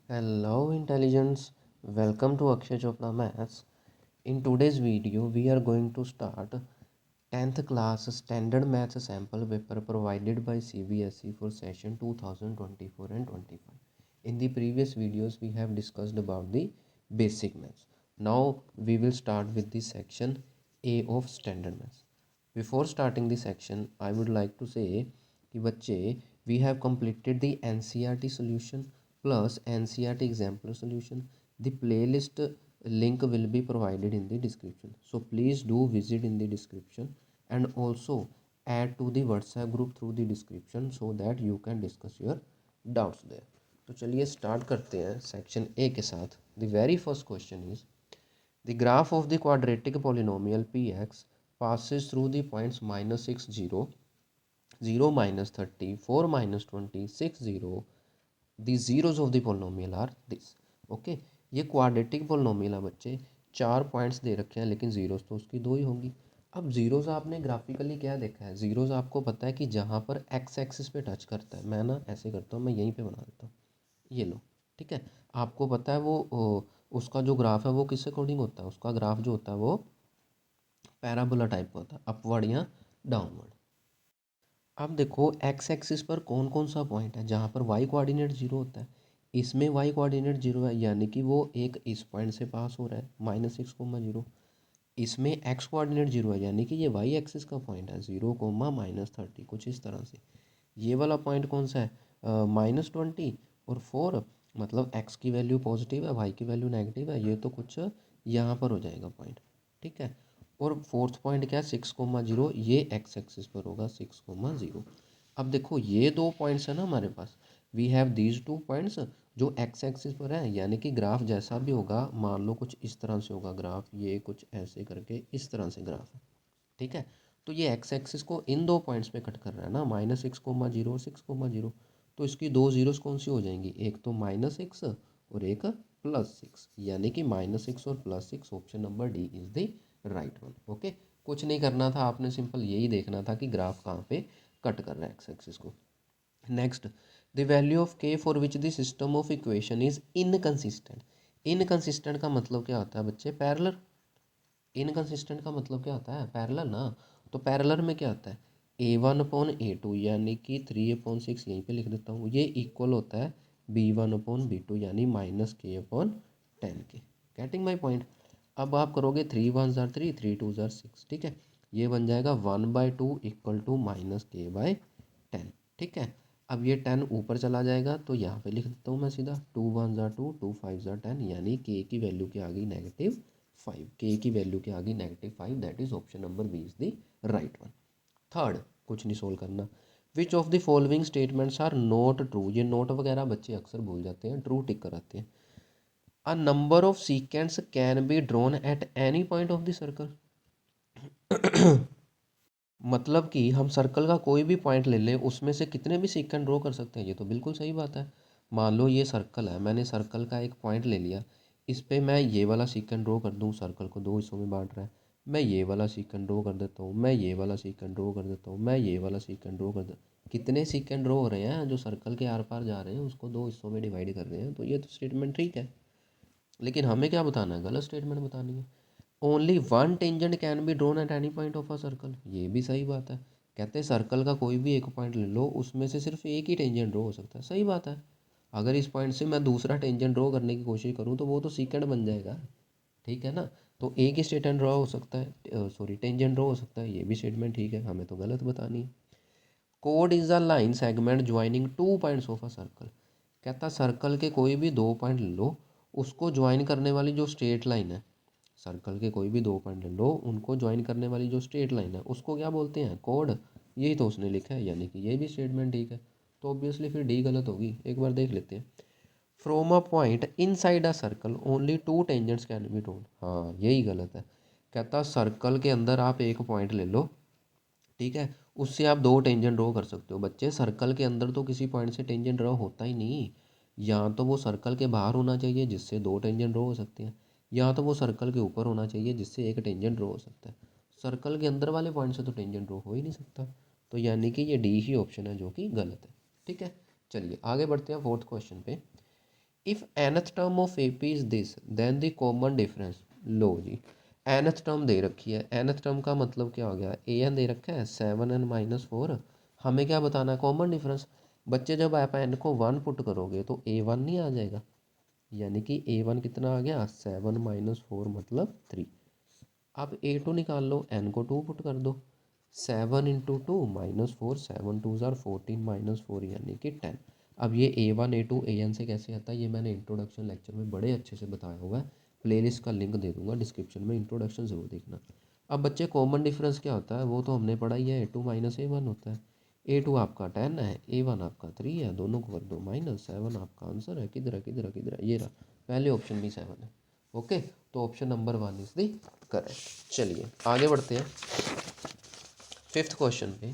Hello intelligence, welcome to Akshay Chopra Maths. In today's video, we are going to start 10th class standard maths sample paper provided by CBSE for session 2024 and 25. In the previous videos, we have discussed about the basic maths. Now we will start with the section A of standard maths. Before starting the section, I would like to say कि बच्चे we have completed the NCERT solution plus NCERT exemplar solution. The playlist link will be provided in the description. So please do visit in the description and also add to the WhatsApp group through the description so that you can discuss your doubts there. तो चलिए start करते हैं section A के साथ. The very first question is the graph of the quadratic polynomial px passes through the points minus 6, 0, 0 minus 30, 4 minus 20, 6, 0. The zeros of the polynomial are this. Okay ये quadratic polynomial है बच्चे. 4 points दे रखे हैं लेकिन zeros तो उसकी 2 ही होंगी. अब जीरोस आपने ग्राफिकली क्या देखा है, जीरोस आपको पता है कि जहाँ पर एक्स एक्सिस पे टच करता है, मैं ना ऐसे करता हूँ, मैं यहीं पे बना देता हूँ, ये लो. ठीक है, आपको पता है वो उसका जो ग्राफ है वो किस अकॉर्डिंग होता है, उसका ग्राफ जो होता है वो पैराबोला टाइप का होता है, अपवर्ड या डाउनवर्ड. अब देखो एक्स एक्सिस पर कौन कौन सा पॉइंट है जहाँ पर वाई कोऑर्डिनेट जीरो होता है. इसमें वाई कोऑर्डिनेट जीरो है यानी कि वो एक इस पॉइंट से पास हो रहा है -6, 0. इसमें एक्स कोऑर्डिनेट जीरो है यानी कि ये वाई एक्सिस का पॉइंट है 0, -30, कुछ इस तरह से. ये वाला पॉइंट कौन सा है, -20 और 4, मतलब एक्स की वैल्यू पॉजिटिव है, वाई की वैल्यू नेगेटिव है, ये तो कुछ यहाँ पर हो जाएगा पॉइंट. ठीक है, और फोर्थ पॉइंट क्या है 6, 0, ये एक्स एक्सिस पर होगा 6, 0. अब देखो ये दो पॉइंट्स है ना हमारे पास, we have these two points जो एक्स एक्सिस पर है, यानी कि ग्राफ जैसा भी होगा मान लो कुछ इस तरह से होगा ग्राफ, ये कुछ ऐसे करके इस तरह से ग्राफ है. ठीक है, तो ये एक्स एक्सिस को इन दो पॉइंट्स पे कट कर रहा है ना, -6, 0, 6, 0. तो इसकी दो जीरोस कौन सी हो जाएंगी, एक तो -6 और एक +6, यानी कि -6 और +6, option number D is the right one. Okay, कुछ नहीं करना था आपने, सिंपल यही देखना था कि ग्राफ कहाँ पे कट कर रहा है एक्स एक्सिस को. नेक्स्ट, द वैल्यू ऑफ के for which the system of equation is inconsistent. Inconsistent का मतलब क्या होता है बच्चे, पैरेलल. इनकंसिस्टेंट का मतलब क्या होता है, पैरेलल ना. तो पैरेलल में क्या होता है, A1/A2 यानी कि 3/6, यहीं पे लिख देता हूँ, ये इक्वल होता है B1/B2 यानी -K/10 के. Getting my point. अब आप करोगे 3 1 3, 3 2 6. ठीक है, ये बन जाएगा 1/2 इक्वल टू -K/10. ठीक है, अब ये 10 ऊपर चला जाएगा तो यहाँ पे लिख देता हूँ मैं सीधा 2 1 2, 2 5 10, यानी के की वैल्यू के आगे -5, के की वैल्यू के आगे -5, that is option number B is the right one. Third, कुछ नहीं सोल्व करना. Which of the following statements are not true. ये नोट वगैरह बच्चे अक्सर भूल जाते हैं, ट्रू टिक कराते हैं. A number of seconds can be drawn at any point of the circle. मतलब कि हम सर्कल का कोई भी पॉइंट ले लें, उसमें से कितने भी सीक्वेंस ड्रॉ कर सकते हैं, ये तो बिल्कुल सही बात है. मान लो ये सर्कल है, मैंने सर्कल का एक पॉइंट ले लिया, इस पे मैं ये वाला सीक्वेंस ड्रॉ कर दूँ, सर्कल को दो हिस्सों में बांट रहा है, मैं ये वाला सीक्वेंस ड्रॉ कर देता हूँ, मैं ये वाला सीक्वेंस ड्रॉ कर देता हूँ, मैं ये वाला सीक्वेंस ड्रॉ कर देता हूँ. कितने सीक्वेंस ड्रॉ हो रहे हैं जो सर्कल के आर पार जा रहे हैं, उसको दो हिस्सों में डिवाइड कर रहे हैं, तो ये तो स्टेटमेंट ठीक है. लेकिन हमें क्या बताना है, गलत स्टेटमेंट बतानी है. Only one tangent can be drone at any point of a circle, ये भी सही बात है. कहते हैं सर्कल का कोई भी एक पॉइंट ले लो, उसमें से सिर्फ एक ही टेंजेंट ड्रॉ हो सकता है, सही बात है. अगर इस पॉइंट से मैं दूसरा टेंजेंट ड्रॉ करने की कोशिश करूँ तो वो तो सीकेंड बन जाएगा. ठीक है ना, तो एक ही स्टेटमेंट ड्रॉ हो सकता है, सॉरी टेंजेंट ड्रॉ हो सकता है, ये भी स्टेटमेंट ठीक है, हमें तो गलत बतानी है. Code is a line segment joining two points of a circle. कहता सर्कल के कोई भी दो पॉइंट ले लो, उसको ज्वाइन करने वाली जो स्ट्रेट लाइन है, सर्कल के कोई भी दो पॉइंट ले लो, उनको ज्वाइन करने वाली जो स्ट्रेट लाइन है उसको क्या बोलते हैं, कोड. यही तो उसने लिखा है, यानी कि ये भी स्टेटमेंट ठीक है. तो ऑब्वियसली फिर डी गलत होगी, एक बार देख लेते हैं. From a point in side a circle only to tangents can be drawn. हाँ यही गलत है. कहता सर्कल के अंदर आप एक पॉइंट ले लो, ठीक है, उससे आप दो टेंजेंट ड्रॉ कर सकते हो. बच्चे सर्कल के अंदर तो किसी पॉइंट से टेंजेंट ड्रॉ होता ही नहीं. या तो वो सर्कल के बाहर होना चाहिए जिससे दो टेंजेंट ड्रॉ हो सकते हैं, या तो वो सर्कल के ऊपर होना चाहिए जिससे एक टेंजेंट ड्रॉ हो सकता है. सर्कल के अंदर वाले पॉइंट से तो टेंजेंट ड्रॉ हो ही नहीं सकता. तो यानी कि ये डी ही ऑप्शन है जो कि गलत है. ठीक है, चलिए आगे बढ़ते हैं फोर्थ क्वेश्चन पे. If nth term of A P is this then the common difference. लो जी, nth टर्म दे रखी है, nth टर्म का मतलब क्या हो गया, ए एन दे रखा है 7n-4, हमें क्या बताना है, कॉमन डिफरेंस। बच्चे जब आप एन को 1 पुट करोगे तो A1 नहीं आ जाएगा, यानी कि A1 कितना आ गया, 7-4 मतलब 3। अब A2 निकाल लो, n को 2 पुट कर दो, 7 × 2 - 4, 7 2 = 14 - 4 यानी कि 10। अब ये A1 A2 AN से कैसे आता है, ये मैंने इंट्रोडक्शन लेक्चर में बड़े अच्छे से बताया हुआ है, प्लेलिस्ट का लिंक दे दूंगा डिस्क्रिप्शन में, इंट्रोडक्शन ज़रूर देखना। अब बच्चे कॉमन डिफरेंस क्या होता है, वो तो हमने पढ़ा ही है, A2 - A1 होता है। A2 आपका 10 है, A1 आपका 3 है, दोनों को कर दो माइनस, 7 आपका आंसर है, किधर है किधर है किधर है, ये रहा, पहले ऑप्शन भी 7 है। ओके, तो option number 1 is the correct. चलिए आगे बढ़ते हैं फिफ्थ क्वेश्चन पे।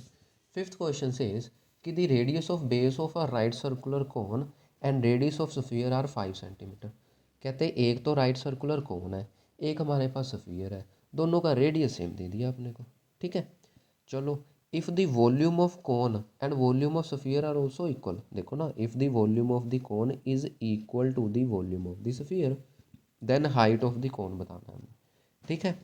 फिफ्थ क्वेश्चन से इज कि the radius of base of a right circular cone and radius of sphere are 5 centimetre. कहते हैं एक तो राइट सर्कुलर कोन है, एक हमारे पास स्फीयर है, दोनों का रेडियस सेम दे दिया आपने को। ठीक है, चलो if the volume of cone and volume of sphere are also equal, देखो ना, if the volume of the cone is equal to the volume of the sphere then height of the cone बताना है हमें। ठीक है,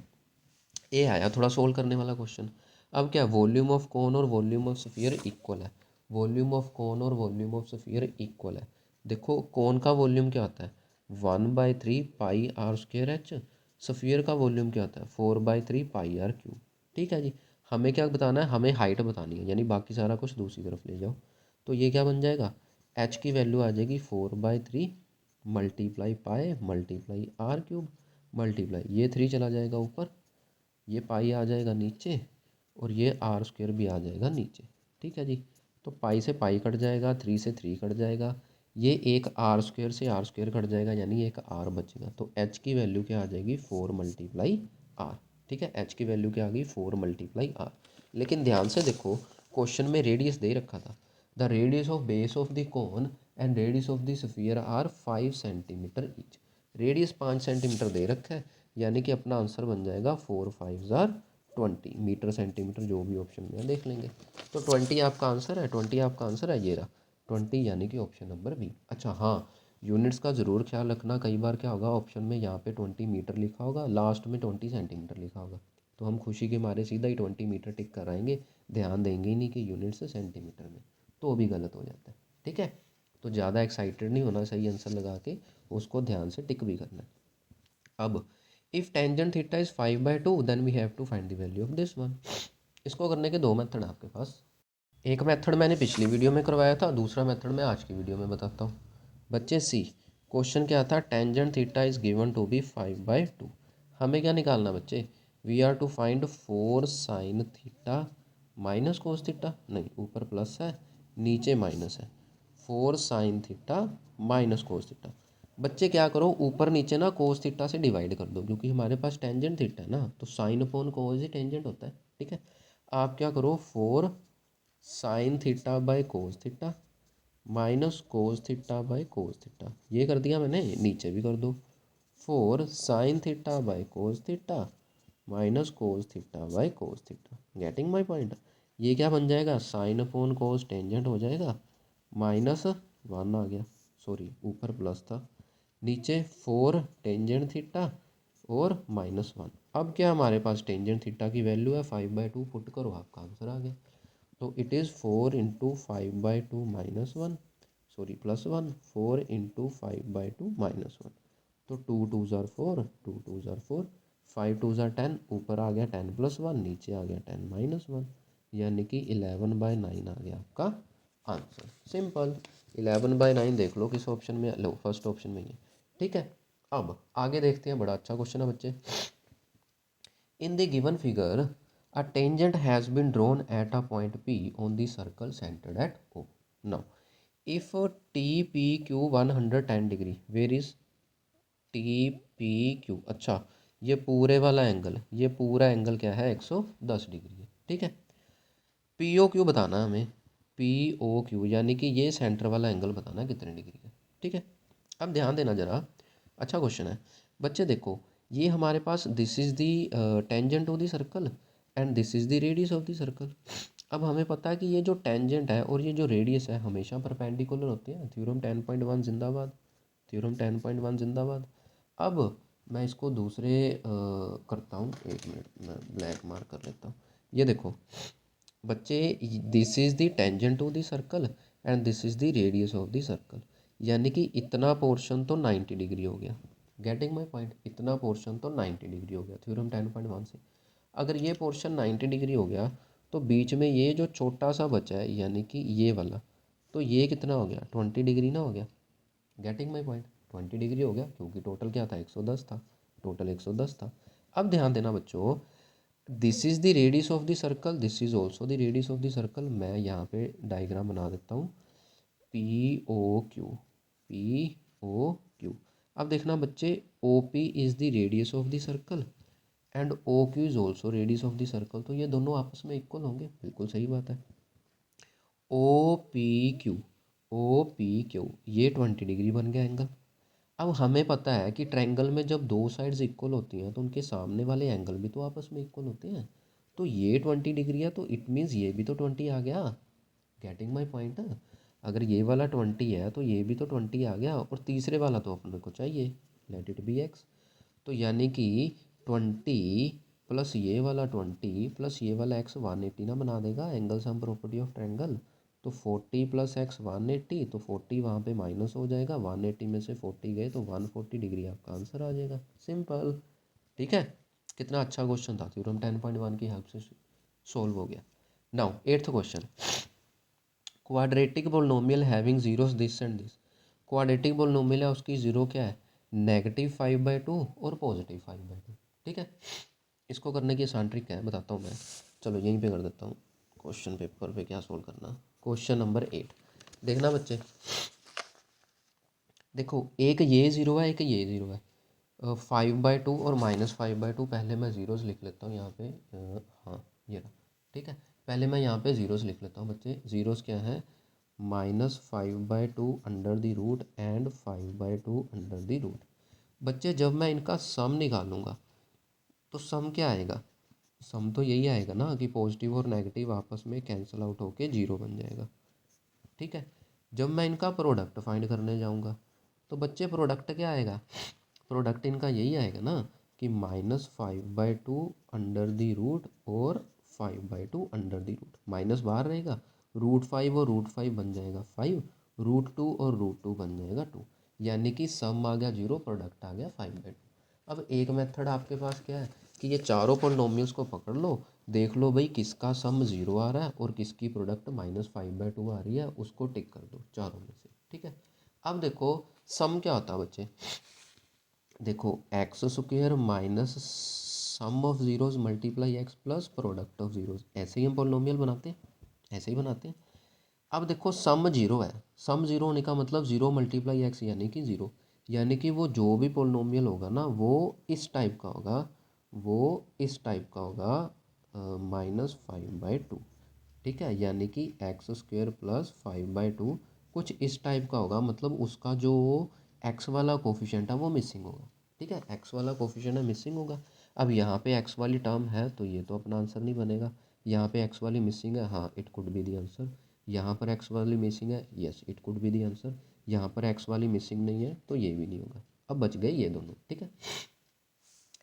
ये आया थोड़ा सोल्व करने वाला क्वेश्चन। अब क्या, वॉल्यूम ऑफ कोन और वॉल्यूम ऑफ स्फीयर इक्वल है, वॉल्यूम ऑफ कोन और वॉल्यूम ऑफ स्फीयर इक्वल है। देखो कोन का वॉल्यूम क्या होता है, 1/3 पाई आर स्क्वेयर एच, स्फीयर का वॉल्यूम क्या होता है, 4/3 पाई आर क्यूब। ठीक है जी, हमें क्या बताना है, हमें हाइट बतानी है, यानी बाकी सारा कुछ दूसरी तरफ ले जाओ। तो ये क्या बन जाएगा, एच की वैल्यू आ जाएगी 4/3 मल्टीप्लाई पाए मल्टीप्लाई आर क्यूब मल्टीप्लाई, ये 3 चला जाएगा ऊपर, ये पाई आ जाएगा नीचे, और ये आर स्क्वेयर भी आ जाएगा नीचे। ठीक है जी, तो पाई से पाई कट जाएगा, 3 से 3 कट जाएगा, ये एक आर स्क्वेयर से आर स्क्वेयर कट जाएगा, यानी एक आर बचेगा। तो एच की वैल्यू क्या आ जाएगी, 4 मल्टीप्लाई आर। ठीक है, एच की वैल्यू क्या आ गई, 4 मल्टीप्लाई आर। लेकिन ध्यान से देखो, क्वेश्चन में रेडियस दे रखा था, the radius of base of the cone and radius of the sphere are 5 centimetre each. Radius 5 centimetre दे रखा है, यानी कि अपना आंसर बन जाएगा 4×5 = 20 मीटर सेंटीमीटर, जो भी ऑप्शन में है देख लेंगे। तो 20 आपका आंसर है, 20 आपका आंसर है, ये रहा 20, यानी कि ऑप्शन नंबर बी। अच्छा हाँ, यूनिट्स का ज़रूर ख्याल रखना, कई बार क्या होगा ऑप्शन में यहाँ पे 20 मीटर लिखा होगा, लास्ट में 20 सेंटीमीटर लिखा होगा, तो हम खुशी के मारे सीधा ही 20 मीटर टिक कर आएंगे, ध्यान देंगे ही नहीं कि यूनिट से सेंटीमीटर में, तो वो भी गलत हो जाता है। ठीक है, तो ज़्यादा एक्साइटेड नहीं होना, सही आंसर लगा के उसको ध्यान से टिक भी करना है। अब if tangent theta is 5/2 then we have to find the value of this one. इसको करने के दो मेथड आपके पास, एक मेथड मैंने पिछली वीडियो में करवाया था, दूसरा मेथड मैं आज की वीडियो में बताता हूँ। बच्चे सी, क्वेश्चन क्या था, tangent theta is given to be 5/2। हमें क्या निकालना बच्चे, we are to find 4 sine theta minus cos theta, नहीं ऊपर प्लस है नीचे माइनस है, 4 sine theta minus cos theta. बच्चे क्या करो, ऊपर नीचे ना कोस थीटा से डिवाइड कर दो, क्योंकि हमारे पास टेंजेंट थीटा है ना, तो साइन अपॉन कोस ही टेंजेंट होता है। ठीक है, आप क्या करो, 4 sine theta by cos theta minus cos theta by cos theta, ये कर दिया मैंने, नीचे भी कर दो, 4 sine theta by cos theta minus cos theta by cos theta. Getting my point, ये क्या बन जाएगा, साइन अपॉन कोस टेंजेंट हो जाएगा, -1 आ गया, सॉरी ऊपर प्लस था, नीचे 4 टेंजेंट थीटा और -1। अब क्या हमारे पास टेंजेंट थीटा की वैल्यू है 5/2, पुट करो आपका आंसर आ गया। तो इट इज़ 4 × 5/2 -1, सॉरी +1, 4 × 5/2 -1, तो 2 2s are 4, 2 2s are 4, 5 2s are 10, ऊपर आ गया 10 + 1, नीचे आ गया 10 -1, यानी कि 11/9 आ गया आपका आंसर। सिंपल, 11/9 देख लो किस ऑप्शन में, लो फर्स्ट ऑप्शन में ही। ठीक है, अब आगे देखते हैं, बड़ा अच्छा क्वेश्चन है बच्चे। In the given figure a tangent has been drawn at a point P on the circle centered at O. Now, if TPQ 110 degree, where is TPQ? अच्छा, ये पूरे वाला एंगल, ये पूरा एंगल क्या है, 110 डिग्री है। ठीक है, POQ बताना है हमें, POQ यानी कि ये सेंटर वाला एंगल बताना है कितने डिग्री है। ठीक है, अब ध्यान देना ज़रा, अच्छा क्वेश्चन है बच्चे। देखो ये हमारे पास this is the tangent of the circle and this is the radius of the circle. अब हमें पता है कि ये जो टेंजेंट है और ये जो रेडियस है हमेशा परपेंडिकुलर होते हैं, थ्योरम 10.1 जिंदाबाद, थ्योरम 10.1 जिंदाबाद। अब मैं इसको दूसरे करता हूँ, 1 मिनट मैं ब्लैक मार्क कर लेता हूँ। ये देखो बच्चे, this is the tangent to the circle and this is the radius of the circle, यानी कि इतना पोर्शन तो 90 डिग्री हो गया। गेटिंग माई पॉइंट, इतना पोर्शन तो 90 डिग्री हो गया थ्योरम 10.1 से। अगर ये पोर्शन 90 डिग्री हो गया तो बीच में ये जो छोटा सा बचा है यानी कि ये वाला, तो ये कितना हो गया, 20 डिग्री ना हो गया। गेटिंग माई पॉइंट, 20 डिग्री हो गया क्योंकि टोटल क्या था, 110 था, टोटल 110 था। अब ध्यान देना बच्चों, this is the radius of the circle, this is also the radius of the circle. मैं यहाँ पे डायग्राम बना देता हूँ, P O Q, P O Q. अब देखना बच्चे, O P is the radius of the circle and O Q is also radius of the circle, तो ये दोनों आपस में इक्वल होंगे, बिल्कुल सही बात है। O P Q, O P Q, ये 20 डिग्री बन गया एंगल। अब हमें पता है कि ट्रायंगल में जब दो साइड्स इक्वल होती हैं तो उनके सामने वाले एंगल भी तो आपस में इक्वल होते हैं। तो ये 20 डिग्री है तो इट मीन्स ये भी तो 20 आ गया। Getting my point. अगर ये वाला 20 है तो ये भी तो 20 आ गया, और तीसरे वाला तो अपने को चाहिए, लेट इट बी एक्स। तो यानी कि 20 प्लस ये वाला 20 प्लस ये वाला एक्स 180 ना बना देगा angle sum property of triangle. तो 40 प्लस एक्स 180, तो 40 वहाँ पे माइनस हो जाएगा, 180 में से 40 गए तो 140 डिग्री आपका आंसर आ जाएगा, सिंपल। ठीक है, कितना अच्छा क्वेश्चन था, थ्योरम 10.1 की हेल्प से सोल्व हो गया। Now 8th question, quadratic polynomial having zeros this and this. Quadratic polynomial है, उसकी जीरो क्या है, -5/2 और +5/2। ठीक है, इसको करने की आसान ट्रिक है, बताता हूँ मैं। चलो यहीं पे कर देता हूँ, क्वेश्चन पेपर पे क्या सोल्व करना। क्वेश्चन नंबर 8 देखना बच्चे, देखो एक ये ज़ीरो है, एक ये ज़ीरो है। 5/2 और -5/2, पहले मैं ज़ीरोज़ लिख लेता हूँ यहाँ पे। हाँ ये रहा। ठीक है, पहले मैं यहाँ पे ज़ीरोज़ लिख लेता हूँ बच्चे। ज़ीरोज़ क्या है, -5/2 under the root and 5/2 under the root. बच्चे जब मैं इनका सम निकालूंगा तो सम क्या आएगा, सम तो यही आएगा ना कि पॉजिटिव और नेगेटिव आपस में कैंसिल आउट होके जीरो बन जाएगा। ठीक है, जब मैं इनका प्रोडक्ट फाइंड करने जाऊंगा तो बच्चे प्रोडक्ट क्या आएगा, प्रोडक्ट इनका यही आएगा ना कि -5/2 अंडर द रूट और 5/2 अंडर द रूट। माइनस बाहर रहेगा, √5 और √5 बन जाएगा 5, √2 और √2 बन जाएगा 2, यानी कि सम आ गया 0, प्रोडक्ट आ गया 5/2। अब एक मेथड आपके पास क्या है कि ये चारों पोलिनोमियल्स को पकड़ लो, देख लो भाई किसका सम 0 आ रहा है और किसकी प्रोडक्ट -5/2 आ रही है, उसको टिक कर दो चारों में से। ठीक है, अब देखो सम क्या होता है बच्चे, देखो x² minus sum of zeros multiply x plus product of zeros, ऐसे ही हम पोलिनोमियल बनाते हैं, ऐसे ही बनाते हैं। अब देखो सम 0 है, सम 0 होने का मतलब 0 × x यानी कि 0, यानी कि वो जो भी पोलिनोमियल होगा ना वो इस टाइप का होगा, वो इस टाइप का होगा, -5/2। ठीक है, यानी कि x² + 5/2 कुछ इस टाइप का होगा, मतलब उसका जो x वाला कोफिशिएंट है वो मिसिंग होगा। ठीक है, x वाला कोफिशिएंट है मिसिंग होगा। अब यहाँ पे x वाली टर्म है तो ये तो अपना आंसर नहीं बनेगा, यहाँ पे x वाली मिसिंग है, हाँ it could be the answer. यहाँ पर x वाली मिसिंग है, yes it could be the answer. यहाँ पर x वाली मिसिंग नहीं है तो ये भी नहीं होगा। अब बच गए ये दोनों। ठीक है,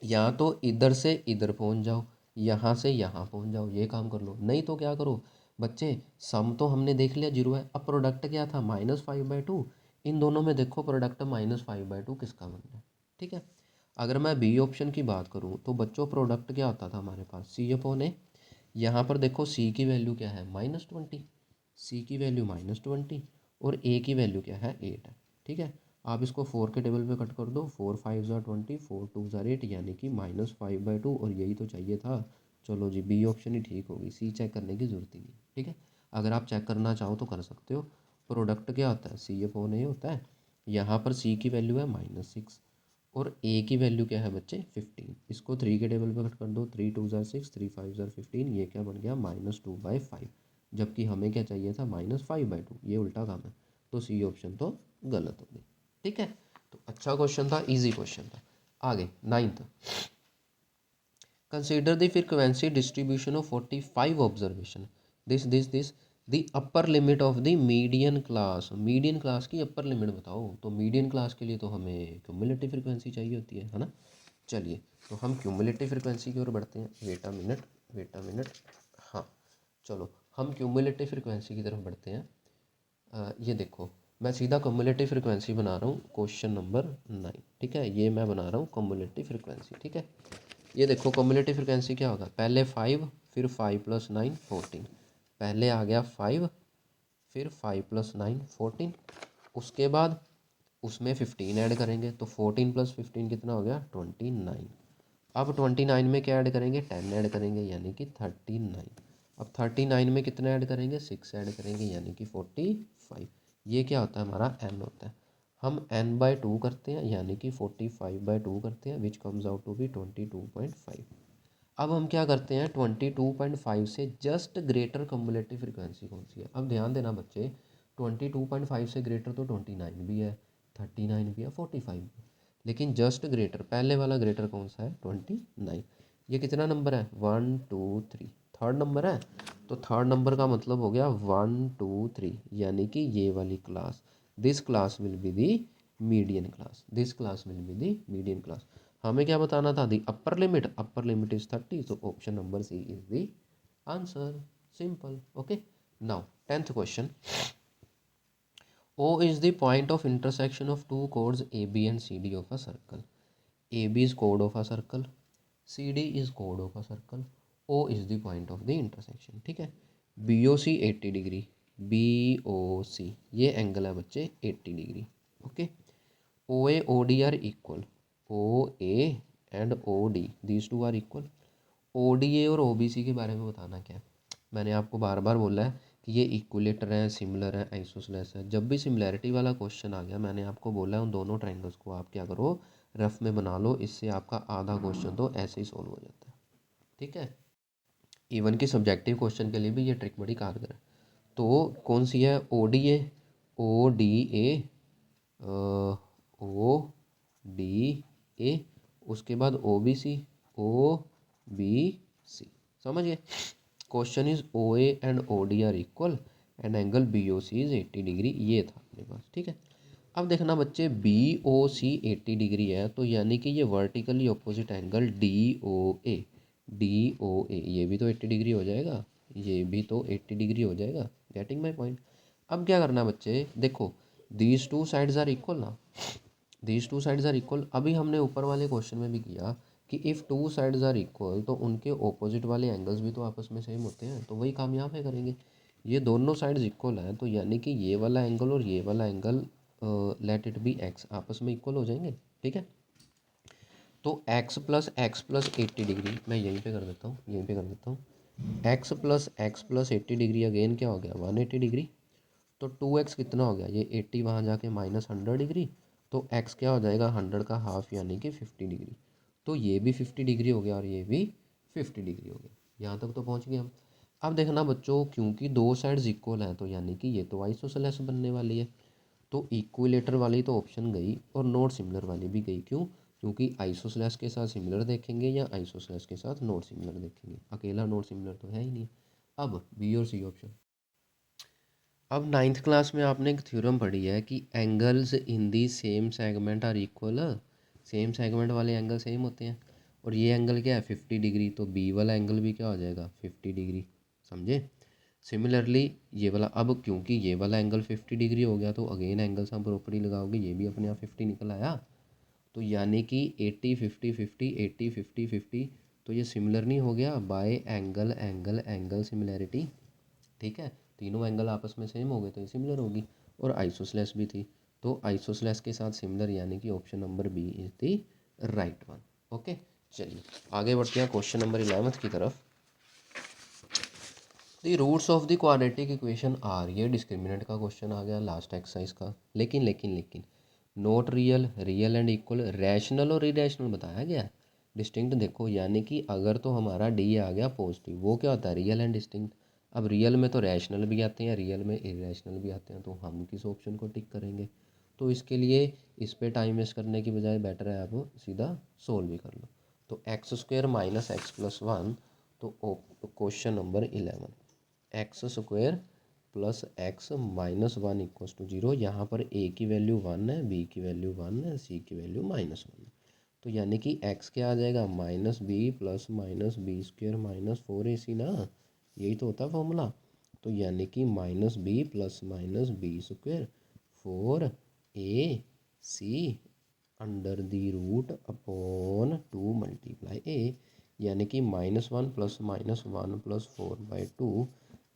या तो इधर से इधर पहुंच जाओ, यहाँ से यहाँ पहुंच जाओ, ये काम कर लो, नहीं तो क्या करो बच्चे, सम तो हमने देख लिया 0 है, अब प्रोडक्ट क्या था -5/2, इन दोनों में देखो प्रोडक्ट -5/2 किसका बन रहा है। ठीक है, अगर मैं बी ऑप्शन की बात करूँ तो बच्चों प्रोडक्ट क्या होता था हमारे पास, C/A। यहाँ पर देखो C की वैल्यू क्या है, -20, C की वैल्यू -20 और A की वैल्यू क्या है, 8 है। ठीक है, आप इसको 4 के टेबल पे कट कर दो, 4 5 ज़ा 20, 4 2 ज़ा 8, यानी कि -5/2, और यही तो चाहिए था। चलो जी बी ऑप्शन ही ठीक होगी, सी चेक करने की ज़रूरत ही नहीं। ठीक है, अगर आप चेक करना चाहो तो कर सकते हो। प्रोडक्ट क्या होता है, C/A होता है। यहाँ पर C की वैल्यू है -6 और A की वैल्यू क्या है बच्चे, 15। इसको 3 के टेबल पे कट कर दो, 3 2 ज़ा 6, 3 5 ज़ा 15, ये क्या बन गया, -2/5, जबकि हमें क्या चाहिए था, -5/2, ये उल्टा काम है, तो सी ऑप्शन तो गलत हो गई। ठीक है, तो अच्छा क्वेश्चन था, इजी क्वेश्चन था। आगे 9th, consider the frequency distribution of 45 observation, this the upper limit of the median class की अपर लिमिट बताओ। तो मीडियन क्लास के लिए तो हमें क्यूमुलेटिव फ्रिक्वेंसी चाहिए होती है ना। चलिए तो हम क्यूमुलेटिव फ्रिक्वेंसी की ओर बढ़ते हैं। Wait a minute. हाँ चलो हम क्यूमुलेटिव फ्रिक्वेंसी की तरफ बढ़ते हैं। ये देखो मैं सीधा क्यूमुलेटिव फ्रिक्वेंसी बना रहा हूँ क्वेश्चन नंबर 9। ठीक है, ये मैं बना रहा हूँ क्यूमुलेटिव फ्रिक्वेंसी। ठीक है, ये देखो क्यूमुलेटिव फ्रिक्वेंसी क्या होगा, पहले 5 फिर 5 + 9 14। पहले आ गया 5 फिर 5 + 9 14। उसके बाद उसमें 15 ऐड करेंगे तो 14 + 15 कितना हो गया 29। अब 29 में क्या ऐड करेंगे 10 ऐड करेंगे यानी कि 39। अब 39 में कितना ऐड करेंगे 6 ऐड करेंगे यानी कि 45। ये क्या होता है हमारा n होता है। हम n/2 करते हैं यानी कि 45/2 करते हैं which comes out to be 22.5। अब हम क्या करते हैं 22.5 से जस्ट ग्रेटर कम्युलेटिव फ्रिक्वेंसी कौन सी है। अब ध्यान देना बच्चे 22.5 से ग्रेटर तो 29 भी है, 39 भी है, 45 भी है, लेकिन जस्ट ग्रेटर पहले वाला ग्रेटर कौन सा है 29। ये कितना नंबर है 1 2 3, थर्ड नंबर है। तो थर्ड नंबर का मतलब हो गया 1 2 3 यानी कि ये वाली class, this class will be the median class, this class will be the median class. हमें क्या बताना था दी अपर लिमिट इज 30। तो option number C is the answer, simple. Okay, now 10th question. O is the point of intersection of two chords AB and CD of a circle. AB is chord of a circle, CD is chord of a circle, O is the point of the intersection। ठीक है, BOC 80 डिग्री, BOC ये angle है बच्चे 80 डिग्री। Okay, OA OD are equal, OA and OD these two are equal. ODA और OBC के बारे में बताना क्या है। मैंने आपको बार बार बोला है कि ये इक्विलेटर है, सिमिलर है, आइसोसेलेस है। जब भी सिमिलैरिटी वाला क्वेश्चन आ गया मैंने आपको बोला है उन दोनों ट्रायंगल्स को आप क्या करो रफ में बना लो, इससे आपका आधा क्वेश्चन तो ऐसे ही सॉल्व हो जाता है। ठीक है, इवन कि सब्जेक्टिव क्वेश्चन के लिए भी ये ट्रिक बड़ी कारगर है। तो कौन सी है ODA, ODA, ODA, उसके बाद OBC, OBC। समझिए, question is OA and OD are equal and angle BOC is 80 degree, ये था अपने पास। ठीक है, अब देखना बच्चे BOC 80 डिग्री है तो यानी कि ये वर्टिकली ऑपोजिट एंगल DOA ये भी तो 80 डिग्री हो जाएगा, ये भी तो 80 डिग्री हो जाएगा। Getting my point. अब क्या करना बच्चे, देखो these two sides are equal ना, these two sides are equal. अभी हमने ऊपर वाले क्वेश्चन में भी किया कि if two sides are equal तो उनके ऑपोजिट वाले एंगल्स भी तो आपस में सेम होते हैं, तो वही काम यहाँ पे करेंगे। ये दोनों साइड्स इक्वल हैं तो यानी कि ये वाला एंगल और ये वाला angle let it be x आपस में इक्वल हो जाएंगे। ठीक है, तो x + 80 डिग्री मैं यहीं पे कर देता हूँ, यहीं पे कर देता हूँ। x + 80 डिग्री अगेन क्या हो गया 180 डिग्री। तो 2x कितना हो गया, ये 80 वहाँ जाके -100 डिग्री, तो x क्या हो जाएगा 100 का हाफ यानी कि 50 डिग्री। तो ये भी 50 डिग्री हो गया और ये भी 50 डिग्री हो गया। यहाँ तक तो पहुँच गए हम। अब देखना बच्चों क्योंकि दो साइड्स इक्वल हैं तो यानी कि ये तो आइसोसेलेस बनने वाली है। तो इक्विलेटर वाली तो ऑप्शन गई और नॉट सिमिलर वाली भी गई। क्यों, क्योंकि आइसोसेलेस के साथ सिमिलर देखेंगे या आइसोसेलेस के साथ नॉट सिमिलर देखेंगे, अकेला नॉट सिमिलर तो है ही नहीं। अब बी और सी ऑप्शन। अब 9th क्लास में आपने एक थ्योरम पढ़ी है कि angles in the same segment are equal. Same segment वाले एंगल सेम होते हैं और ये एंगल क्या है 50 डिग्री, तो बी वाला एंगल भी क्या हो जाएगा 50 डिग्री। समझे। सिमिलरली ये वाला, अब क्योंकि ये वाला एंगल 50 डिग्री हो गया तो अगेन एंगल हम प्रॉपर्टी लगाओगे ये भी अपने आप 50 निकल आया। तो यानी कि 80 50 50 80 50 50, तो ये सिमिलर नहीं हो गया bye angle angle angle similarity. ठीक है, तीनों एंगल आपस में सेम हो गए तो ये सिमिलर होगी और आइसोसेलेस भी थी, तो आइसोसेलेस के साथ सिमिलर यानी कि option number B is the right one. Okay, चलिए आगे बढ़ते हैं क्वेश्चन नंबर 11 की तरफ। The roots of the quadratic equation are, ये डिस्क्रिमिनेंट का क्वेश्चन आ गया लास्ट एक्सरसाइज का। लेकिन not real, real and equal, rational और इरेशनल बताया गया डिस्टिंक्ट। देखो यानी कि अगर तो हमारा डी आ गया पॉजिटिव, वो क्या होता है रियल एंड डिस्टिंक्ट। अब रियल में तो रैशनल भी आते हैं, रियल में इरेशनल भी आते हैं, तो हम किस ऑप्शन को टिक करेंगे। तो इसके लिए इस पर टाइम वेस्ट करने की बजाय बेटर है आप सीधा सोल्व भी कर लो। तो x² - x + 1, तो question number 11 x² plus x minus one equals to 0। यहाँ पर ए की वैल्यू 1 है, बी की वैल्यू 1 है, सी की वैल्यू -1 है। तो यानी कि एक्स क्या आ जाएगा, -b प्लस -b² -4ac ना, यही तो होता है फॉर्मूला। तो यानी कि -b plus -b² 4ac under the root upon 2 multiply a, यानी कि -1 प्लस -1 प्लस 4/2।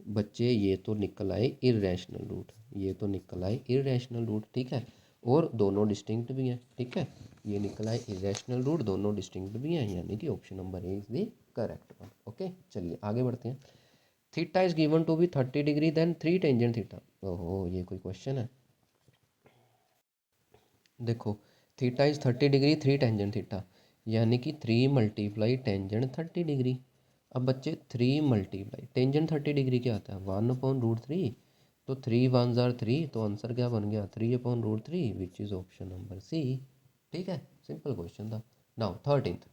बच्चे ये तो निकल आए इरेशनल रूट, ये तो निकल आए इरेशनल रूट, ठीक है, और दोनों डिस्टिंक्ट भी हैं, ठीक है, ये निकल आए इरेशनल रूट, दोनों डिस्टिंक्ट भी हैं, यानी कि option number A is the correct one. Okay, चलिए आगे बढ़ते हैं। Theta is given to be 30 degree then 3 tangent theta. ओहो, ये कोई क्वेश्चन है। देखो, theta is 30 degree 3 tangent theta, यानी कि 3 मल्टीप्लाई टेंजेंट 30 डिग्री। अब बच्चे 3 मल्टीप्लाई टेंजेंट 30 डिग्री क्या आता है, 1/√3। तो 3 1s are 3, तो आंसर क्या बन गया, 3/√3 which is option number C. ठीक है, सिंपल क्वेश्चन था। Now 13th,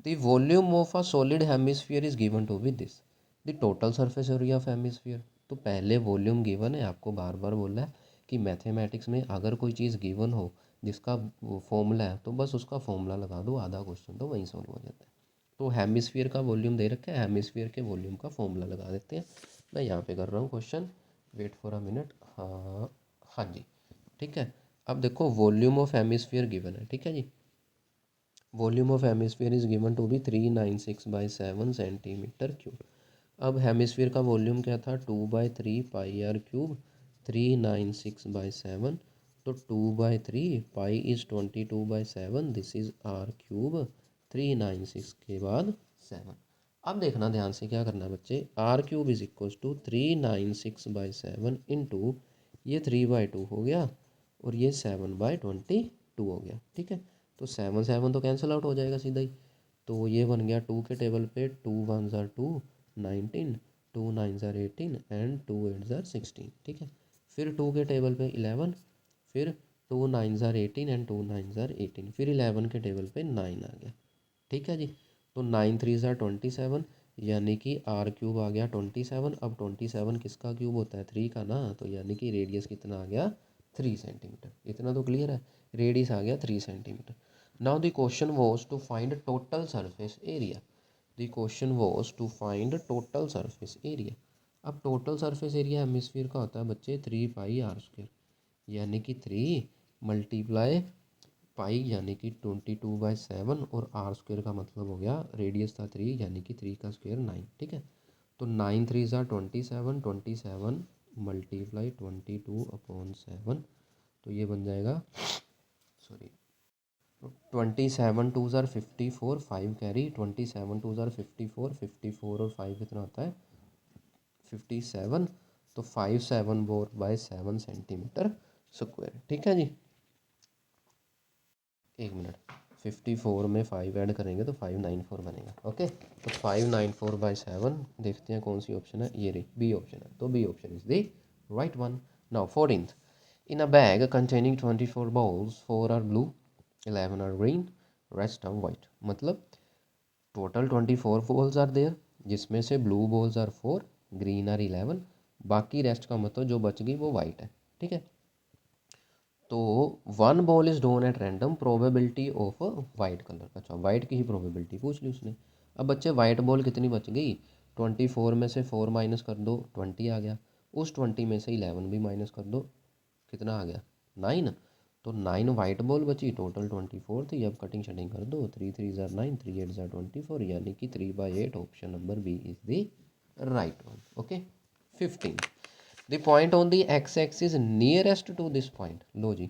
the volume of a solid hemisphere is given to with this, the total surface area of hemisphere. तो पहले वॉल्यूम गिवन है, आपको बार बार बोला है कि मैथमेटिक्स में अगर कोई चीज़ गिवन हो जिसका फॉर्मूला है तो बस उसका फॉर्मूला लगा दो, आधा क्वेश्चन तो वहीं सॉल्व हो जाता है। तो हेमिस्फीयर का वॉल्यूम दे रखा है, हेमिस्फीयर के वॉल्यूम का फॉर्मूला लगा देते हैं। मैं यहाँ पे कर रहा हूँ question, wait for a minute. हाँ हाँ जी, ठीक है। अब देखो, वॉल्यूम ऑफ हेमिस्फीयर गिवन है, ठीक है जी। Volume of hemisphere is given to be 396/7 centimetre cube. अब हेमिस्फीयर का वॉल्यूम क्या था, 2/3 πr³ 396/7। तो 2/3 pi is 22/7, this is r³ 396 के बाद 7। अब देखना ध्यान से क्या करना है बच्चे, r³ is equals to 396/7 into ये 3/2 हो गया और ये 7/22 हो गया, ठीक है। तो 7 7 तो कैंसिल आउट हो जाएगा सीधा ही, तो ये बन गया 2 के टेबल पे 2 1s are 2 19, 2 9s are 18 and 2 8s are 16, ठीक है। फिर 2 के टेबल पे 11, फिर 2 9s are 18 and 2 9s are 18, फिर 11 के टेबल पे 9 आ गया, ठीक है जी। तो 9 3s are 27, यानी कि r³ आ गया 27। अब 27 किसका क्यूब होता है, 3 का ना, तो यानी कि रेडियस कितना आ गया, 3 सेंटीमीटर। इतना तो क्लियर है, रेडियस आ गया 3 centimetre. Now the question was to find total surface area. The question was to find total surface area. अब टोटल सरफेस एरिया हेमिस्फीयर का होता है बच्चे 3πr², यानी कि 3 मल्टीप्लाई पाई यानी कि 22/7 और r² का मतलब हो गया, रेडियस था 3 यानी कि 3 का स्क्वायर 9, ठीक है। तो 9 3s are 27, 27 मल्टीप्लाई 22/7, तो ये बन जाएगा, sorry, 27 2s are 54, 5 carry, 27 2s are 54, 54 और 5 कितना होता है 57, तो 574/7 सेंटीमीटर स्क्वायर, ठीक है जी। एक मिनट, 54 में 5 ऐड करेंगे तो 594 बनेगा, ओके। तो 594/7, देखते हैं कौन सी ऑप्शन है, ये रही बी ऑप्शन है, तो B option is the right one. Now 14th, in a bag containing 24 balls, 4 are blue 11 are green rest are white. मतलब टोटल 24 बॉल्स आर देयर, जिसमें से blue balls are 4, green are 11, बाकी rest का मतलब जो बच गई वो वाइट है, ठीक है। तो 1 ball is drawn at random, probability of white colour. अच्छा, वाइट की ही प्रोबेबिलिटी पूछ ली उसने। अब बच्चे वाइट बॉल कितनी बच गई, 24 में से 4 माइनस कर दो 20 आ गया, उस 20 में से 11 भी माइनस कर दो, कितना आ गया 9। तो 9 वाइट बॉल बची, टोटल 24 थी। अब कटिंग शटिंग कर दो, 3 3s are 9, 3 8s are 24, यानी कि 3/8 option number B is the right one, okay. 15, the point on the x axis nearest to this point. लो जी,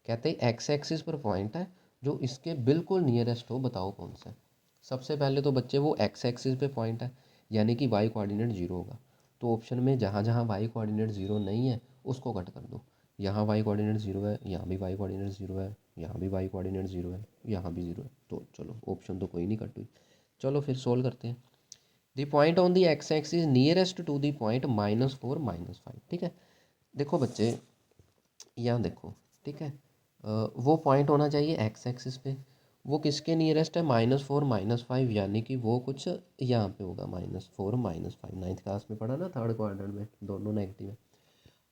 कहते हैं एक्स एक्सिस पर पॉइंट है जो इसके बिल्कुल नियरेस्ट हो, बताओ कौन सा है। सबसे पहले तो बच्चे वो एक्स एक्सिस पे पॉइंट है, यानी कि वाई कोऑर्डिनेट 0 होगा। तो ऑप्शन में जहाँ जहाँ वाई कोऑर्डिनेट 0 नहीं है उसको कट कर दो। यहाँ वाई कोऑर्डिनेट 0 है, यहाँ भी वाई कोऑर्डिनेट 0 है, यहाँ भी वाई कोऑर्डिनेट 0 है, यहाँ भी 0 है, तो चलो ऑप्शन तो कोई नहीं कट हुई। चलो फिर सोल्व करते हैं। The point on the x axis nearest to the point -4 -5, ठीक है। देखो बच्चे, यहाँ देखो, ठीक है, वो पॉइंट होना चाहिए एक्स एक्सिस पे, वो किसके नियरेस्ट है, -4 -5, यानी कि वो कुछ यहाँ पे होगा -4 -5। 9th क्लास में पढ़ा ना, थर्ड क्वाड्रेंट में दोनों नेगेटिव है।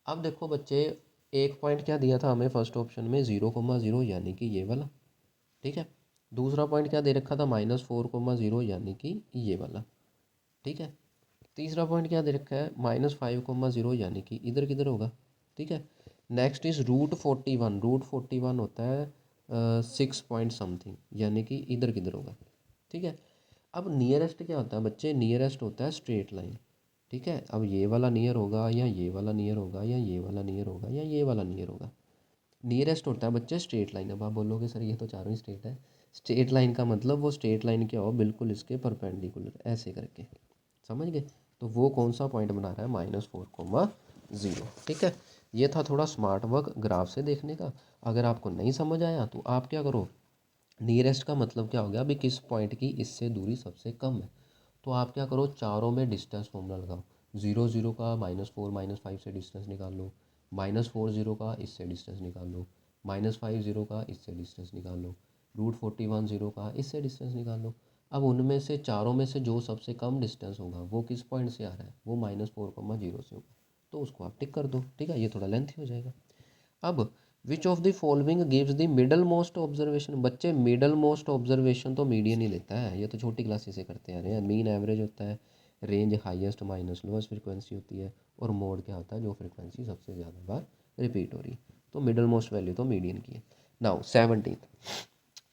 अब देखो बच्चे, एक पॉइंट क्या दिया था हमें फर्स्ट ऑप्शन में, 0,0, यानी कि ये वाला, ठीक है। दूसरा पॉइंट क्या दे रखा था, -4,0, यानी कि ये वाला, ठीक है। तीसरा पॉइंट क्या दे रखा है, -5,0, यानी कि इधर किधर होगा, ठीक है। नेक्स्ट इज √41, √41 होता है 6 पॉइंट समथिंग, यानी कि इधर किधर होगा, ठीक है। अब नियरेस्ट क्या होता है बच्चे, नियरेस्ट होता है स्ट्रेट लाइन, ठीक है। अब ये वाला नियर होगा, या ये वाला नियर होगा, या ये वाला नियर होगा, या ये वाला नियर होगा। नियरेस्ट होता है बच्चे स्ट्रेट लाइन। अब आप बोलोगे सर ये तो चारों ही स्ट्रेट है। स्ट्रेट लाइन का मतलब वो स्ट्रेट लाइन क्या हो, बिल्कुल इसके परपेंडिकुलर ऐसे करके, समझ गए। तो वो कौन सा पॉइंट बना रहा है, -4,0, ठीक है। ये था थोड़ा स्मार्ट वर्क ग्राफ से देखने का। अगर आपको नहीं समझ आया तो आप क्या करो, नियरेस्ट का मतलब क्या हो गया, अभी किस पॉइंट की इससे दूरी सबसे कम है, तो आप क्या करो, चारों में डिस्टेंस फॉर्मूला लगाओ। 0 0 का -4 -5 से डिस्टेंस निकाल लो, -4 0 का इससे डिस्टेंस निकाल लो, -5 0 का इससे डिस्टेंस निकाल लो, √41 0 का इससे डिस्टेंस निकाल लो। अब उनमें से चारों में से जो सबसे कम डिस्टेंस होगा वो किस पॉइंट से आ रहा है, वो -4,0 से होगा, तो उसको आप टिक कर दो, ठीक है। ये थोड़ा लेंथी हो जाएगा। अब विच of the following gives the middle most observation, बच्चे मिडल मोस्ट ऑब्जर्वेशन तो मीडियन ही लेता है, ये तो छोटी क्लासेस से करते आ रहे हैं। मीन एवरेज होता है, range highest minus lowest frequency होती है, और मोड क्या होता है, जो फ्रिक्वेंसी सबसे ज़्यादा बार रिपीट हो रही। तो मिडल मोस्ट वैल्यू तो मीडियन की है। Now 17th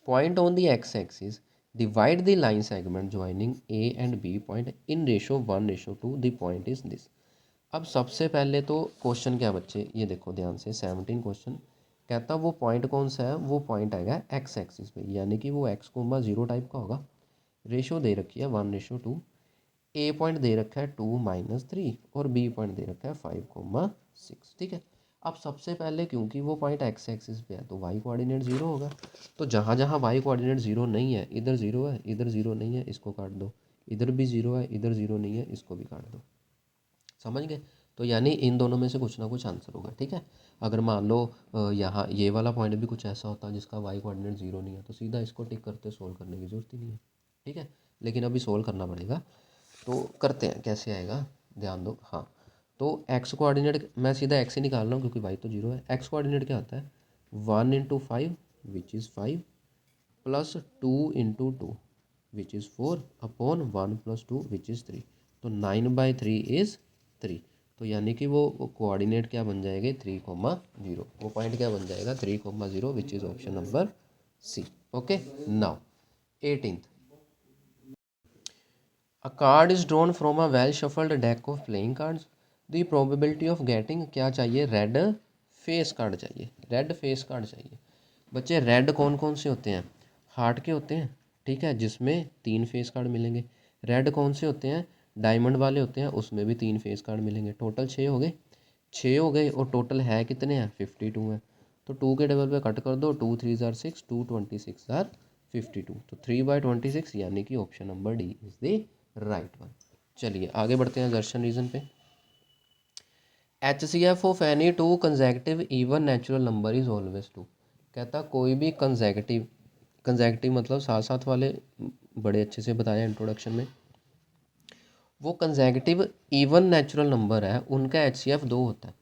point on the x axis, divide the line segment joining A and B point in ratio 1:2, the point is this. अब सबसे पहले तो क्वेश्चन क्या बच्चे, ये देखो ध्यान से, 17 क्वेश्चन कहता वो पॉइंट कौन सा है, वो पॉइंट आएगा एक्स एक्सिस पे, यानी कि वो x,0 टाइप का होगा। रेशो दे रखी है 1:2, ए पॉइंट दे रखा है 2 - 3, और बी पॉइंट दे रखा है 5,6, ठीक है। अब सबसे पहले क्योंकि वो पॉइंट एक्स एक्सिस पे है तो वाई कोऑर्डिनेट 0 होगा। तो जहाँ जहाँ वाई कोऑर्डिनेट 0 नहीं है, इधर 0 है, इधर 0 नहीं है, इसको काट दो। इधर भी 0 है, इधर 0 नहीं है, इसको भी काट दो। समझ गए। तो यानी इन दोनों में से कुछ ना कुछ आंसर होगा, ठीक है। अगर मान लो यहाँ ये वाला पॉइंट भी कुछ ऐसा होता जिसका वाई कोऑर्डिनेट 0 नहीं है, तो सीधा इसको टिक करते सोल्व करने की ज़रूरत ही नहीं है, ठीक है। लेकिन अभी सोल्व करना पड़ेगा, तो करते हैं, कैसे आएगा ध्यान दो। हाँ, तो एक्स कोऑर्डिनेट मैं सीधा एक्स ही निकाल रहा हूँ क्योंकि वाई तो 0 है। एक्स कोऑर्डिनेट क्या होता है, 1 × 5 which is 5, plus 2 × 2 which is 4 upon 1 + 2 which is 3। तो 9/3 इज़ 3। तो यानी कि वो कोऑर्डिनेट क्या बन जाएंगे, 3,0, वो पॉइंट क्या बन जाएगा, 3,0, which is option number C. Okay. Now 18th, a card is drawn from a well shuffled deck of playing cards, the probability of getting क्या चाहिए, रेड फेस कार्ड चाहिए, रेड फेस कार्ड चाहिए। बच्चे red कौन कौन से होते हैं, हार्ट के होते हैं, ठीक है, जिसमें 3 फेस कार्ड मिलेंगे। रेड कौन से होते हैं, डायमंड वाले होते हैं, उसमें भी 3 फेस कार्ड मिलेंगे। टोटल 6 हो गए, 6 हो गए, और टोटल है कितने हैं, 52 है। तो 2 के डबल पे कट कर दो, 2 3 जार 6, 2 26 जार 52, तो 3/26, यानी कि option number D is the right one. चलिए आगे बढ़ते हैं दर्शन रीजन पे। HCF of any two conjunctive even natural number is always 2। कहता कोई भी कंजेक्टिव मतलब साथ साथ वाले, बड़े अच्छे से बताया इंट्रोडक्शन में। वो कंजेक्टिव इवन नेचुरल नंबर है, उनका HCF 2 होता है।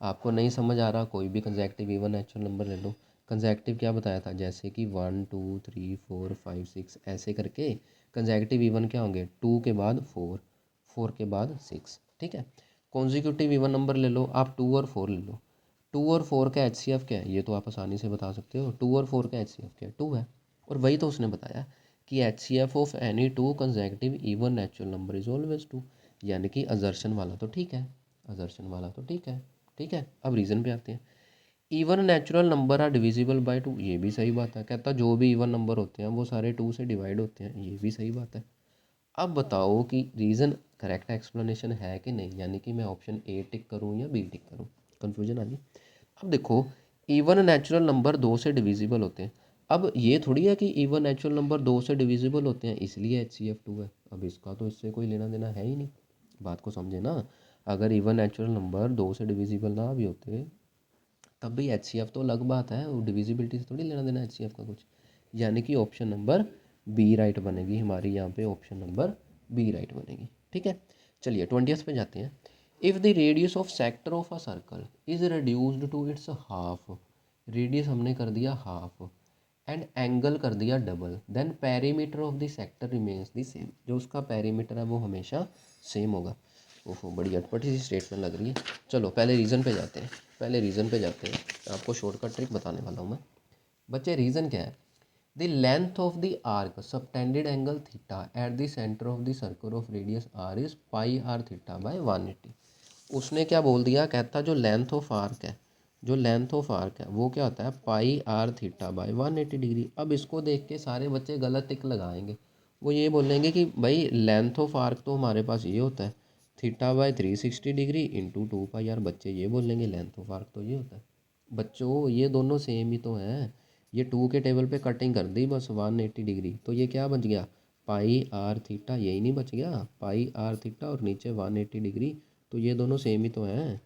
आपको नहीं समझ आ रहा, कोई भी कंजेक्टिव इवन नेचुरल नंबर ले लो। कंजेक्टिव क्या बताया था, जैसे कि 1 2 3 4 5 6 ऐसे करके कंजेक्टिव इवन क्या होंगे, 2 के बाद 4, 4 के बाद 6, ठीक है। कॉन्जिक्यूटिव इवन नंबर ले लो आप, 2 और 4 ले लो। 2 और 4 का HCF क्या है, ये तो आप आसानी से बता सकते हो। 2 और 4 का HCF क्या है, 2 है। और वही तो उसने बताया कि HCF of any two conjunctive even natural number is always 2, यानी कि अजर्शन वाला तो ठीक है, अजर्शन वाला तो ठीक है, ठीक है। अब रीज़न पे आते हैं। Even natural number are divisible by 2, ये भी सही बात है। कहता जो भी इवन नंबर होते हैं वो सारे 2 से डिवाइड होते हैं, ये भी सही बात है। अब बताओ कि रीज़न करेक्ट एक्सप्लेनेशन है कि नहीं, यानी कि मैं ऑप्शन ए टिक करूँ या बी टिक करूँ, कन्फ्यूजन आ गई। अब देखो, इवन नेचुरल नंबर 2 से डिविजिबल होते हैं। अब ये थोड़ी है कि इवन नेचुरल नंबर 2 से डिविजिबल होते हैं इसलिए HCF 2 है। अब इसका तो इससे कोई लेना देना है ही नहीं, बात को समझे ना। अगर इवन नेचुरल नंबर 2 से डिविजिबल ना भी होते तब भी HCF तो अलग बात है, वो डिविजिबिलिटी से थोड़ी लेना देना HCF का कुछ। यानी कि ऑप्शन नंबर बी राइट बनेगी हमारी यहाँ पे, ऑप्शन नंबर बी राइट बनेगी। ठीक है, चलिए 20th पे जाते हैं। If the radius of sector of a circle is reduced to its half, radius हमने कर दिया हाफ एंड एंगल कर दिया double, then perimeter of the sector remains the same, जो उसका पेरीमीटर है वो हमेशा सेम होगा। ओहो बड़ी अटपटी सी स्टेटमेंट लग रही है। चलो पहले रीज़न पे जाते हैं, पहले रीज़न पे जाते हैं, आपको शॉर्टकट ट्रिक बताने वाला हूँ मैं। बच्चे रीज़न क्या है, the length of the arc subtended angle theta at the centre of the circle of radius R is pi R theta by 180। उसने क्या बोल दिया, कहता जो लेंथ ऑफ आर्क है, जो लेंथ ऑफ आर्क है वो क्या होता है पाई आर थीटा बाय 180 डिग्री। अब इसको देख के सारे बच्चे गलत टिक लगाएंगे, वो ये बोलेंगे कि भाई लेंथ ऑफ आर्क तो हमारे पास ये होता है theta by 360 degree into 2 pi R. बच्चे ये बोलेंगे लेंथ ऑफ आर्क तो ये होता है। बच्चों ये दोनों सेम ही तो हैं, ये 2 के टेबल पे कटिंग कर दी बस 180 डिग्री, तो ये क्या बच गया पाई आर थीटा, यही नहीं बच गया पाई आर थीटा और नीचे 180 डिग्री, तो ये दोनों सेम ही तो हैं।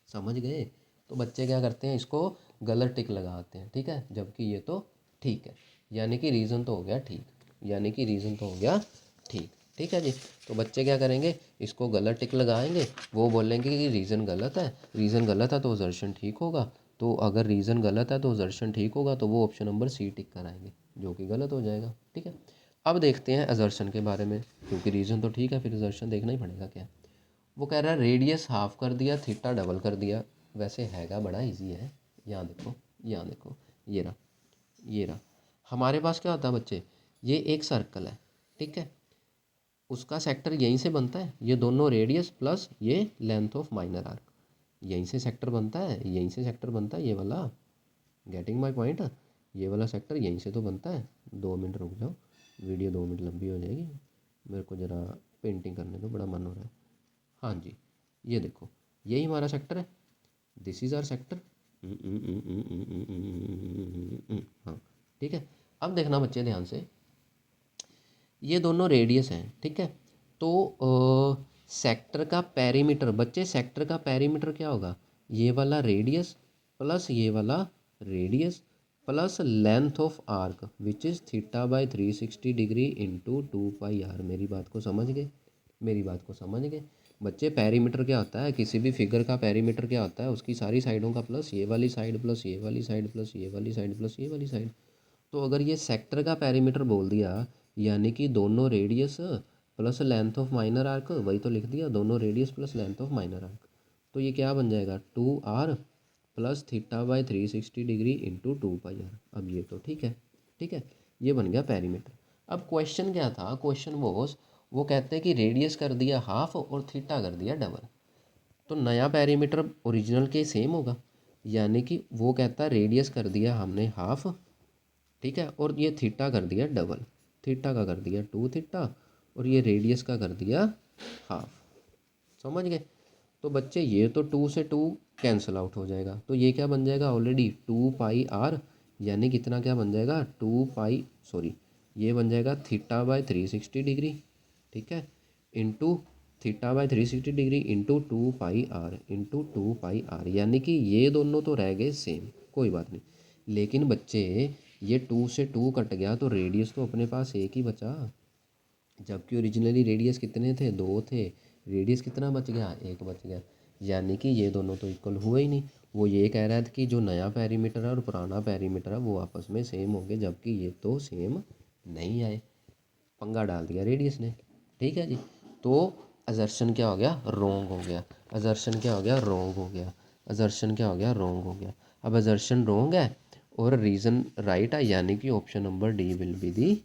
समझ गए? तो बच्चे क्या करते हैं, इसको गलत टिक लगाते हैं, ठीक है, जबकि ये तो ठीक है, यानी कि रीज़न तो हो गया ठीक, यानी कि रीज़न तो हो गया ठीक। ठीक है जी, तो बच्चे क्या करेंगे, इसको गलत टिक लगाएंगे, वो बोलेंगे कि रीज़न गलत है, रीज़न गलत है तो असर्शन ठीक होगा, तो अगर रीज़न गलत है तो असर्शन ठीक होगा, तो वो ऑप्शन नंबर सी टिक कराएंगे, जो कि गलत हो जाएगा। ठीक है, अब देखते हैं असर्शन के बारे में, क्योंकि रीज़न तो ठीक है फिर असर्शन देखना ही पड़ेगा क्या। वो कह रहा है रेडियस हाफ कर दिया थीटा डबल कर दिया, वैसे हैगा बड़ा इजी है। यहाँ देखो, यहाँ देखो, ये रहा, ये रहा, हमारे पास क्या होता है बच्चे, ये एक सर्कल है, ठीक है, उसका सेक्टर यहीं से बनता है, ये दोनों रेडियस प्लस ये लेंथ ऑफ माइनर आर्क, यहीं से सेक्टर बनता है, यहीं से सेक्टर बनता है ये वाला, गेटिंग माय पॉइंट, ये वाला सेक्टर यहीं से तो बनता है। 2 मिनट रुक जाओ, वीडियो 2 मिनट लंबी हो जाएगी, मेरे को ज़रा पेंटिंग करने दो, बड़ा मन हो रहा है। हाँ जी, ये देखो, यही हमारा सेक्टर है, दिस इज़ आर सेक्टर। हाँ ठीक है, अब देखना बच्चे ध्यान से, ये दोनों रेडियस हैं, ठीक है, तो सेक्टर का पेरीमीटर, बच्चे सेक्टर का पेरीमीटर क्या होगा, ये वाला रेडियस प्लस ये वाला radius plus length of arc which is theta by 360 degree into 2 pi R. मेरी बात को समझ गए, मेरी बात को समझ गए बच्चे। पेरीमीटर क्या होता है, किसी भी फिगर का पेरीमीटर क्या होता है, उसकी सारी साइडों का प्लस ये वाली साइड प्लस ये वाली साइड प्लस ये वाली साइड प्लस ये वाली साइड। तो अगर ये सेक्टर का पेरीमीटर बोल दिया, यानी कि दोनों radius plus length of minor arc, वही तो लिख दिया, दोनों radius plus length of minor arc, तो ये क्या बन जाएगा 2r plus theta by 360 degree into 2 pi R. अब ये तो ठीक है, ठीक है, ये बन गया पेरीमीटर। अब क्वेश्चन क्या था, क्वेश्चन वो कहते हैं कि रेडियस कर दिया हाफ और थीटा कर दिया डबल, तो नया पेरीमीटर ओरिजिनल के सेम होगा, यानी कि वो कहता है रेडियस कर दिया हमने हाफ, ठीक है, और ये थीटा कर दिया डबल, थीटा का कर दिया 2 थीटा और ये रेडियस का कर दिया हाफ। समझ गए? तो बच्चे ये तो 2 से 2 कैंसिल आउट हो जाएगा, तो ये क्या बन जाएगा ऑलरेडी 2 पाई आर, यानी कितना क्या बन जाएगा 2 पाई, सॉरी ये बन जाएगा थीटा बाय 360 डिग्री, ठीक है, into theta by 360 degree into 2 pi R into 2 pi R, यानी कि ये दोनों तो रह गए सेम, कोई बात नहीं, लेकिन बच्चे ये 2 से 2 कट गया तो रेडियस तो अपने पास एक ही बचा, जबकि ओरिजिनली रेडियस कितने थे, 2 थे, रेडियस कितना बच गया, एक बच गया, यानी कि ये दोनों तो इक्वल हुए ही नहीं। वो ये कह रहा था कि जो नया पेरीमीटर है और पुराना पेरीमीटर है वो आपस में सेम होंगे, जबकि ये तो सेम नहीं आए, पंगा डाल दिया रेडियस ने। ठीक है जी, तो असर्शन क्या हो गया, रॉन्ग हो गया, असर्शन क्या हो गया, रॉन्ग हो गया, असर्शन क्या हो गया, रॉन्ग हो गया। अब असर्शन रॉन्ग है और रीज़न राइट है, यानी कि option number D will be the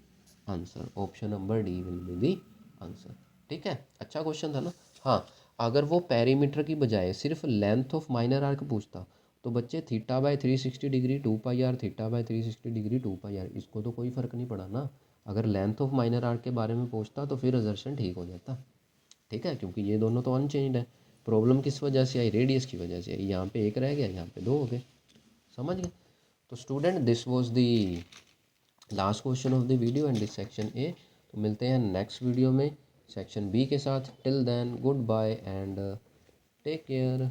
answer, option number D will be the answer. ठीक है, अच्छा क्वेश्चन था ना। हाँ, अगर वो पेरीमीटर की बजाय सिर्फ लेंथ ऑफ माइनर आर्क पूछता तो बच्चे theta by 360 degree 2 pi R, theta by 360 degree 2 pi R, इसको तो कोई फ़र्क नहीं पड़ा ना। अगर लेंथ ऑफ माइनर आर्क के बारे में पूछता तो फिर असर्शन ठीक हो जाता, ठीक है, क्योंकि ये दोनों तो अनचेंज्ड है। प्रॉब्लम किस वजह से आई, रेडियस की वजह से आई, यहाँ पे एक रह गया, यहाँ पे 2 हो गए। समझ गए? तो student this was the last question of the video and this section A. तो मिलते हैं नेक्स्ट वीडियो में सेक्शन बी के साथ। Till then goodbye and take care.